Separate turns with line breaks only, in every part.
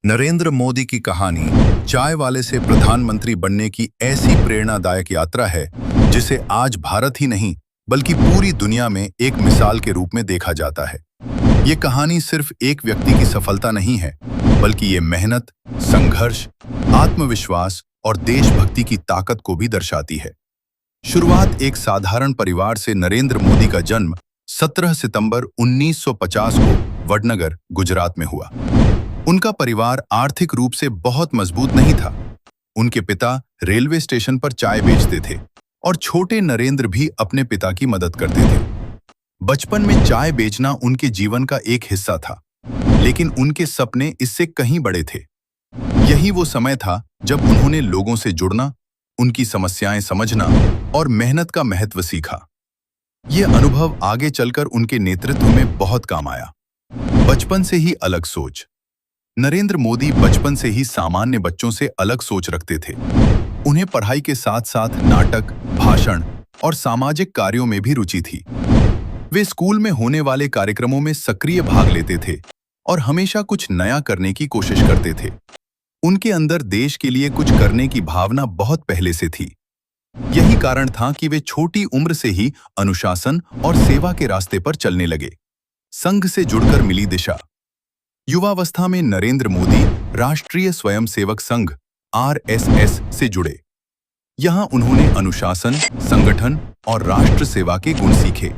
नरेंद्र मोदी की कहानी चाय वाले से प्रधानमंत्री बनने की ऐसी प्रेरणादायक यात्रा है जिसे आज भारत ही नहीं बल्कि पूरी दुनिया में एक मिसाल के रूप में देखा जाता है। ये कहानी सिर्फ एक व्यक्ति की सफलता नहीं है, बल्कि ये मेहनत, संघर्ष, आत्मविश्वास और देशभक्ति की ताकत को भी दर्शाती है। शुरुआत एक साधारण परिवार से। नरेंद्र मोदी का जन्म 17 सितंबर 1950 को वडनगर, गुजरात में हुआ। उनका परिवार आर्थिक रूप से बहुत मजबूत नहीं था। उनके पिता रेलवे स्टेशन पर चाय बेचते थे और छोटे नरेंद्र भी अपने पिता की मदद करते थे। बचपन में चाय बेचना उनके जीवन का एक हिस्सा था, लेकिन उनके सपने इससे कहीं बड़े थे। यही वो समय था जब उन्होंने लोगों से जुड़ना, उनकी समस्याएं समझना और मेहनत का महत्व सीखा। यह अनुभव आगे चलकर उनके नेतृत्व में बहुत काम आया। बचपन से ही अलग सोच। नरेंद्र मोदी बचपन से ही सामान्य बच्चों से अलग सोच रखते थे। उन्हें पढ़ाई के साथ साथ नाटक, भाषण और सामाजिक कार्यों में भी रुचि थी। वे स्कूल में होने वाले कार्यक्रमों में सक्रिय भाग लेते थे और हमेशा कुछ नया करने की कोशिश करते थे। उनके अंदर देश के लिए कुछ करने की भावना बहुत पहले से थी। यही कारण था कि वे छोटी उम्र से ही अनुशासन और सेवा के रास्ते पर चलने लगे। संघ से जुड़कर मिली दिशा। युवावस्था में नरेंद्र मोदी राष्ट्रीय स्वयंसेवक संघ (आरएसएस) से जुड़े। यहां उन्होंने अनुशासन, संगठन और राष्ट्र सेवा के गुण सीखे।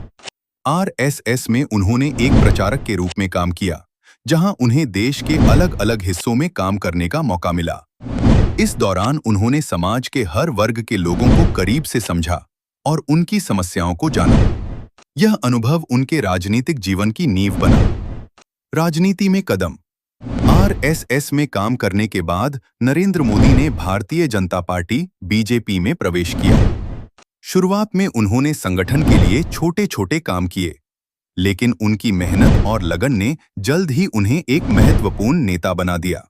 आरएसएस में उन्होंने एक प्रचारक के रूप में काम किया, जहां उन्हें देश के अलग अलग हिस्सों में काम करने का मौका मिला। इस दौरान उन्होंने समाज के हर वर्ग के लोगों को करीब से समझा और उनकी समस्याओं को जाना। यह अनुभव उनके राजनीतिक जीवन की नींव बना। राजनीति में कदम। आरएसएस में काम करने के बाद नरेंद्र मोदी ने भारतीय जनता पार्टी (बीजेपी) में प्रवेश किया। शुरुआत में उन्होंने संगठन के लिए छोटे-छोटे काम किए, लेकिन उनकी मेहनत और लगन ने जल्द ही उन्हें एक महत्वपूर्ण नेता बना दिया।